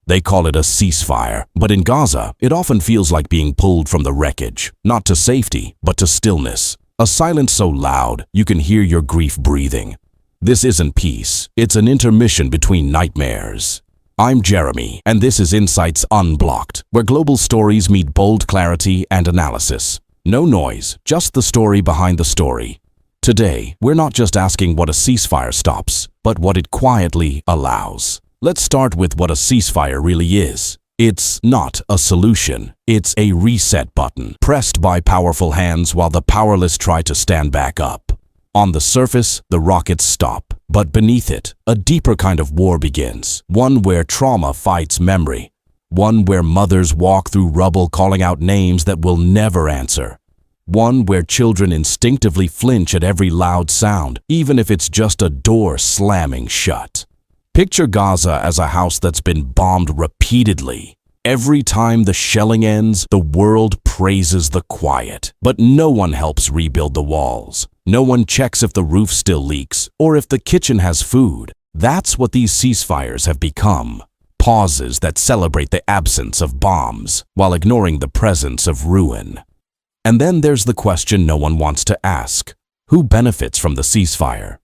They call it a ceasefire, but in Gaza, it often feels like being pulled from the wreckage, not to safety, but to stillness. A silence so loud, you can hear your grief breathing. This isn't peace, it's an intermission between nightmares. I'm Jeremy, and this is Insights Unblocked, where global stories meet bold clarity and analysis. No noise, just the story behind the story. Today, we're not just asking what a ceasefire stops, but what it quietly allows. Let's start with what a ceasefire really is. It's not a solution. It's a reset button, pressed by powerful hands while the powerless try to stand back up. On the surface, the rockets stop, but beneath it, a deeper kind of war begins, one where trauma fights memory, one where mothers walk through rubble calling out names that will never answer, one where children instinctively flinch at every loud sound, even if it's just a door slamming shut. Picture Gaza as a house that's been bombed repeatedly. Every time the shelling ends, the world praises the quiet. But no one helps rebuild the walls. No one checks if the roof still leaks or if the kitchen has food. That's what these ceasefires have become. Pauses that celebrate the absence of bombs while ignoring the presence of ruin. And then there's the question no one wants to ask. Who benefits from the ceasefire?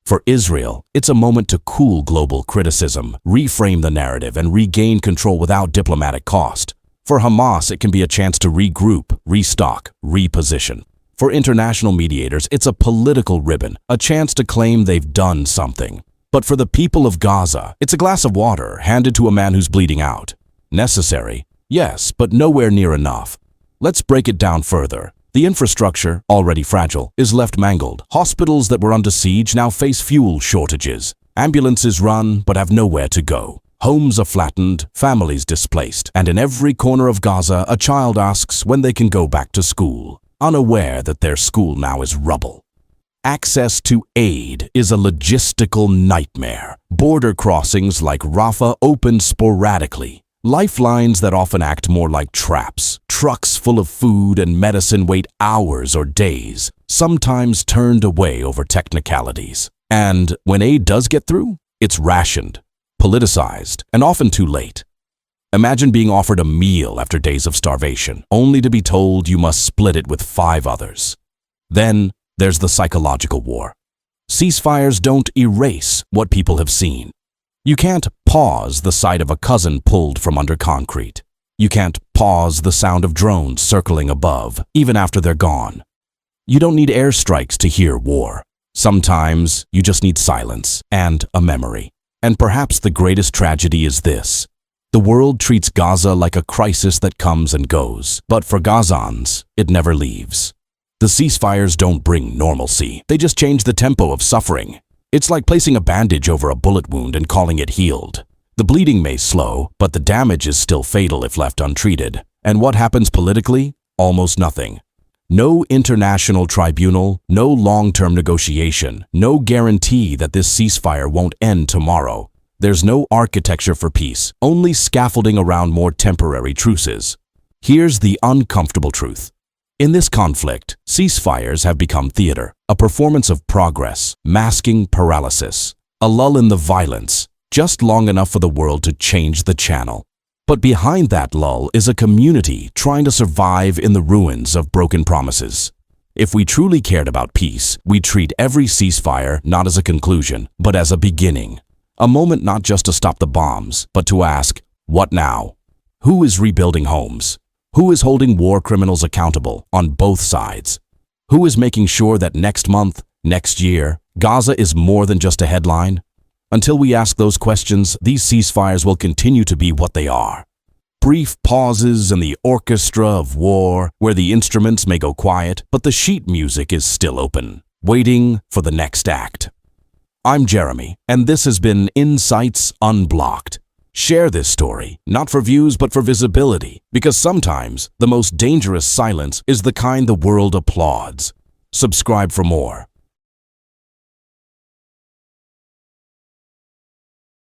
For Israel, it's a moment to cool global criticism, reframe the narrative, and regain control without diplomatic cost. For Hamas, it can be a chance to regroup, restock, reposition. For international mediators, it's a political ribbon, a chance to claim they've done something. But for the people of Gaza, it's a glass of water handed to a man who's bleeding out. Necessary, yes, but nowhere near enough. Let's break it down further. The infrastructure, already fragile, is left mangled. Hospitals that were under siege now face fuel shortages. Ambulances run but have nowhere to go. Homes are flattened, families displaced, and in every corner of Gaza, a child asks when they can go back to school, unaware that their school now is rubble. Access to aid is a logistical nightmare. Border crossings like Rafah open sporadically. Lifelines that often act more like traps. Trucks full of food and medicine wait hours or days, sometimes turned away over technicalities. And when aid does get through, it's rationed, politicized, and often too late. Imagine being offered a meal after days of starvation, only to be told you must split it with 5 others. Then there's the psychological war. Ceasefires don't erase what people have seen. You can't pause the sight of a cousin pulled from under concrete. You can't pause the sound of drones circling above, even after they're gone. You don't need airstrikes to hear war. Sometimes you just need silence and a memory. And perhaps the greatest tragedy is this. The world treats Gaza like a crisis that comes and goes, but for Gazans, it never leaves. The ceasefires don't bring normalcy. They just change the tempo of suffering. It's like placing a bandage over a bullet wound and calling it healed. The bleeding may slow, but the damage is still fatal if left untreated. And what happens politically? Almost nothing. No international tribunal, no long-term negotiation, no guarantee that this ceasefire won't end tomorrow. There's no architecture for peace, only scaffolding around more temporary truces. Here's the uncomfortable truth. In this conflict, ceasefires have become theater, a performance of progress, masking paralysis, a lull in the violence, just long enough for the world to change the channel. But behind that lull is a community trying to survive in the ruins of broken promises. If we truly cared about peace, we'd treat every ceasefire not as a conclusion, but as a beginning. A moment not just to stop the bombs, but to ask, what now? Who is rebuilding homes? Who is holding war criminals accountable on both sides? Who is making sure that next month, next year, Gaza is more than just a headline? Until we ask those questions, these ceasefires will continue to be what they are. Brief pauses in the orchestra of war, where the instruments may go quiet, but the sheet music is still open, waiting for the next act. I'm Jeremy, and this has been Insights Unblocked. Share this story, not for views but for visibility, because sometimes the most dangerous silence is the kind the world applauds. Subscribe for more.